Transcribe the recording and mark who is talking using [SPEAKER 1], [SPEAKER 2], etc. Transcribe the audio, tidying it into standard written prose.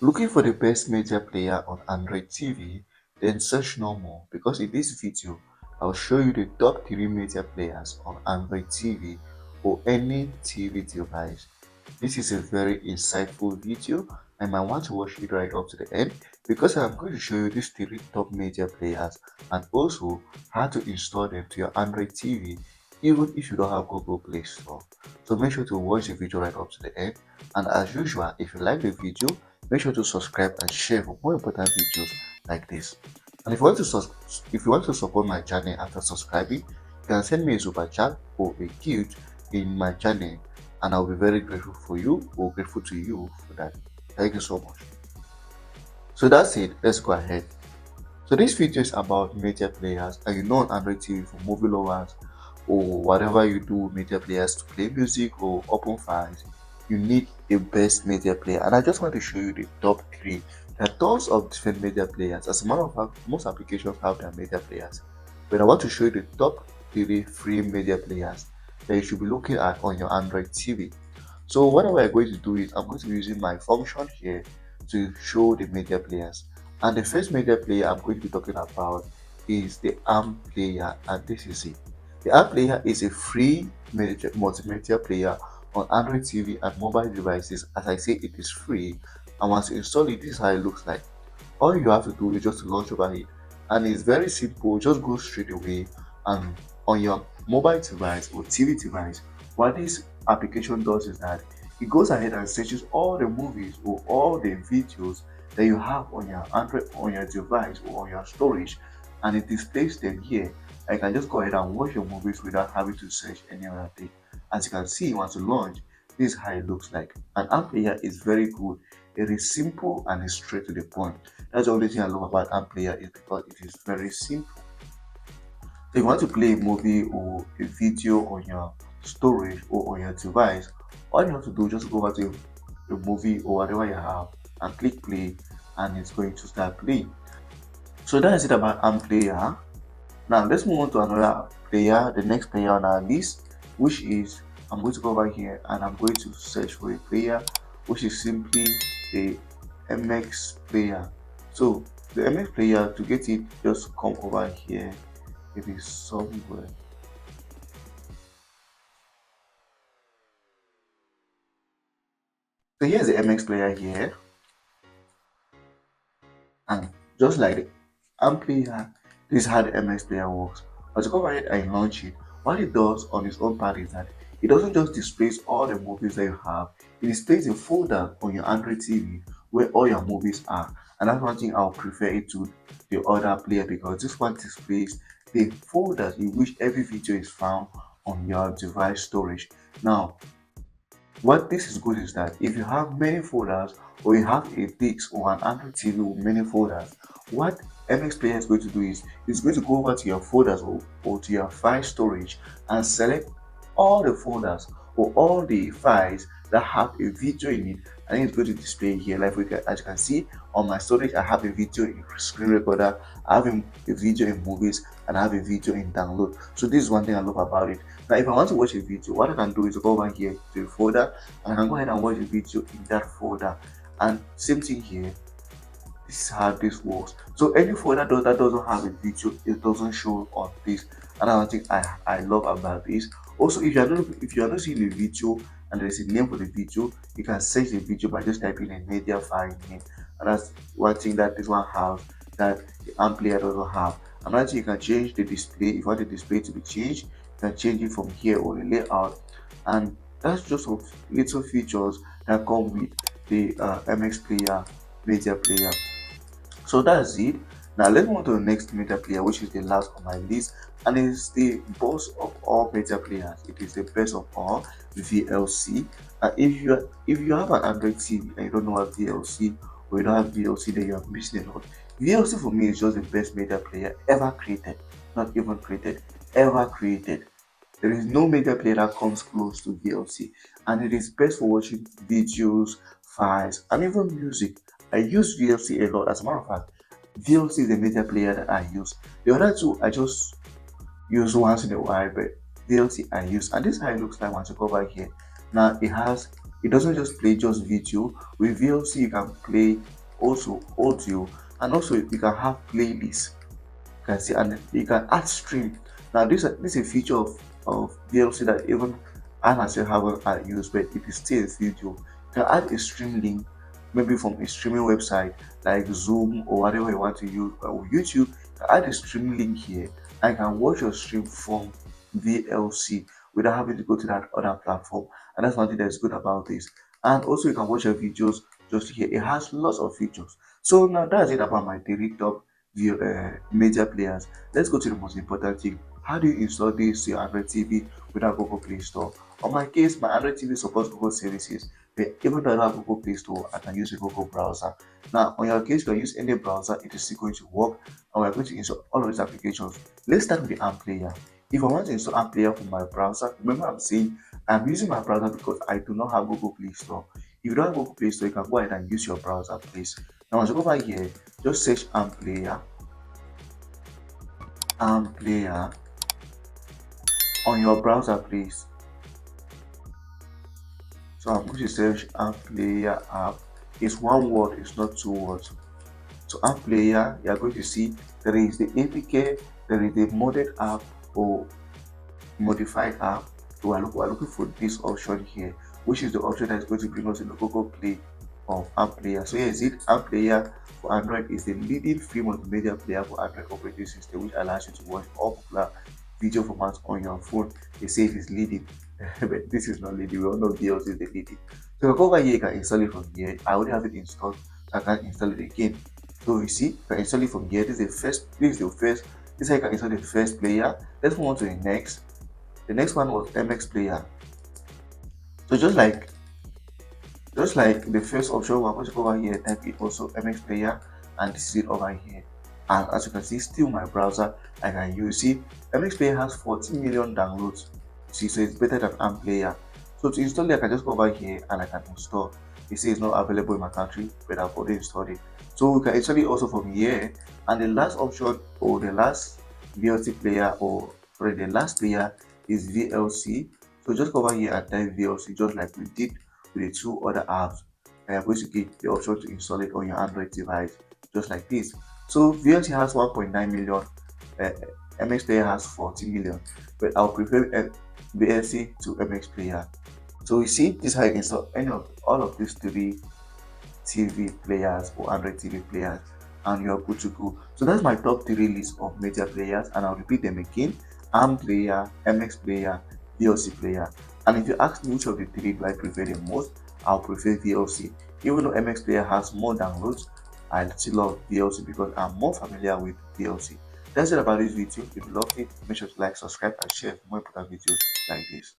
[SPEAKER 1] Looking for the best media player on Android TV? Then search no more, because in this video I'll show you the top 3 media players on Android TV or any TV device. This is a very insightful video and I want to watch it right up to the end, because I'm going to show you these 3 top media players and also how to install them to your Android TV even if you don't have Google Play Store. So make sure to watch the video right up to the end, and as usual, if you like the video, make sure to subscribe and share for more important videos like this. And if you want to support my channel after subscribing, you can send me a super chat or a gift in my channel, and I'll be very grateful for you or grateful to you for that. Thank you so much. So that's it. Let's go ahead. So this video is about media players, and you know, on Android TV for movie lovers or whatever you do with media players to play music or open files, you need a best media player. And I just want to show you the top 3. There are tons of different media players. As a matter of fact, most applications have their media players. But I want to show you the top 3 free media players that you should be looking at on your Android TV. So what we're going to do is I'm going to be using my function here to show the media players. And the first media player I'm going to be talking about is the AMPlayer, and this is it. The AMPlayer is a free multimedia player on Android TV and mobile devices. As I say, it is free, and once you install it, this is how it looks like. All you have to do is just to launch over it, and it's very simple. Just go straight away and on your mobile device or TV device. What this application does is that it goes ahead and searches all the movies or all the videos that you have on your Android, on your device or on your storage, and it displays them here. I can just go ahead and watch your movies without having to search any other thing. As you can see, once you launch, this is how it looks like. And AMPlayer is very good. It is simple and it's straight to the point. That's the only thing I love about AMPlayer, is because it is very simple. So if you want to play a movie or a video on your storage or on your device, all you have to do is just go over to the movie or whatever you have and click play, and it's going to start playing. So that is it about AMPlayer. Now let's move on to another player, the next player on our list, which is, I'm going to go over here and I'm going to search for a player, which is simply the MX player. So the MX player, to get it, just come over here. It is somewhere. So here's the MX player here, and just like the AMPlayer, this is how the MX player works. As you go ahead and launch it, what it does on its own part is that it doesn't just display all the movies that you have, it displays a folder on your Android TV where all your movies are. And that's one thing I'll prefer it to the other player, because this one displays the folders in which every video is found on your device storage. Now, what this is good is that if you have many folders, or you have a disk or an Android TV with many folders, what AMPlayer is going to do is it's going to go over to your folders or to your file storage and select all the folders or all the files that have a video in it, and it's going to display here. Like as you can see on my storage, I have a video in screen recorder, I have a video in movies, and I have a video in download. So this is one thing I love about it. Now if I want to watch a video, what I can do is go over here to the folder and I can go ahead and watch a video in that folder. And same thing here, this is how this works. So any folder that doesn't have a video, it doesn't show on this. Another thing I love about this. Also, if you are not seeing the video and there is a name for the video, you can search the video by just typing a media file name. And that's one thing that this one has that the AMPlayer doesn't have. Another thing, you can change the display. If you want the display to be changed, you can change it from here or the layout. And that's just some little features that come with the AMPlayer media player. So that's it. Now let's move on to the next media player, which is the last on my list, and it's the boss of all media players. It is the best of all, VLC. If you have an Android TV and you don't know what VLC, or you don't have VLC, then you are missing a lot. VLC for me is just the best media player ever created, not even created, ever created. There is no media player that comes close to VLC, and it is best for watching videos, files, and even music. I use VLC a lot. As a matter of fact, VLC is the media player that I use. The other two I just use once in a while, but VLC I use. And this is how it looks like once you go back here. Now it has It doesn't just play just video. With VLC, you can play also audio, and also you can have playlists. You can see, and you can add stream. Now this is a feature of VLC that even I myself haven't used, but it is still a video. You can add a stream link, maybe from a streaming website like Zoom or whatever you want to use, or YouTube. You can add a stream link here and you can watch your stream from VLC without having to go to that other platform. And that's one thing that's good about this. And also you can watch your videos just here. It has lots of features. So now that's it about my daily top media players. Let's go to the most important thing. How do you install this to your Android TV without Google Play Store? On my case, my Android TV supports Google services, but even though I don't have Google Play Store, I can use a Google browser. Now, on your case, you can use any browser, it is still going to work, and we're going to install all of these applications. Let's start with the AMPlayer. If I want to install AMPlayer from my browser, remember I'm saying I'm using my browser because I do not have Google Play Store. If you don't have Google Play Store, you can go ahead and use your browser, please. Now, once you go over here, just search AMPlayer on your browser, please. So I'm going to search AMPlayer app. It's one word, it's not two words. So AMPlayer, you are going to see there is the APK, there is the modded app or modified app. So we're looking for this option here, which is the option that is going to bring us in the Google Play of AMPlayer. So here is it. AMPlayer for Android is the leading free multimedia player for Android operating system, which allows you to watch all popular video formats on your phone. They say it is leading, but this is not leading. We all know VLC is the leading. So go over here, you can install it from here. I already have it installed, so I can install it again. So you see, you can install it from here. This is the first. This is the first. This is how you can install the first player. Let's move on to the next. The next one was AMPlayer. So just like the first option, we're going to go over here, type it also AMPlayer, and this is it over here. And as you can see, still my browser, I can use it. AMPlayer has 14 million downloads. See, so it's better than AMPlayer. So to install it, I can just go over here and I can install. You see, it's not available in my country, but I've already installed it. So we can install it also from here. And the last option, or the last VLC player, or sorry, the last player is VLC. So just go over here and type VLC, just like we did with the two other apps. And you're going to get the option to install it on your Android device, just like this. So VLC has 1.9 million, AMPlayer has 40 million, but I'll prefer VLC to AMPlayer. So you see, this is how you install any of all of these three TV players or Android TV players, and you are good to go. So that's my top three list of media players, and I'll repeat them again: AMPlayer, MX player, VLC player. And if you ask me which of the three do I prefer the most, I'll prefer VLC. Even though MX player has more downloads, I still love VLC because I'm more familiar with VLC. That's it about this video. If you loved it, make sure to like, subscribe, and share for more important videos like this.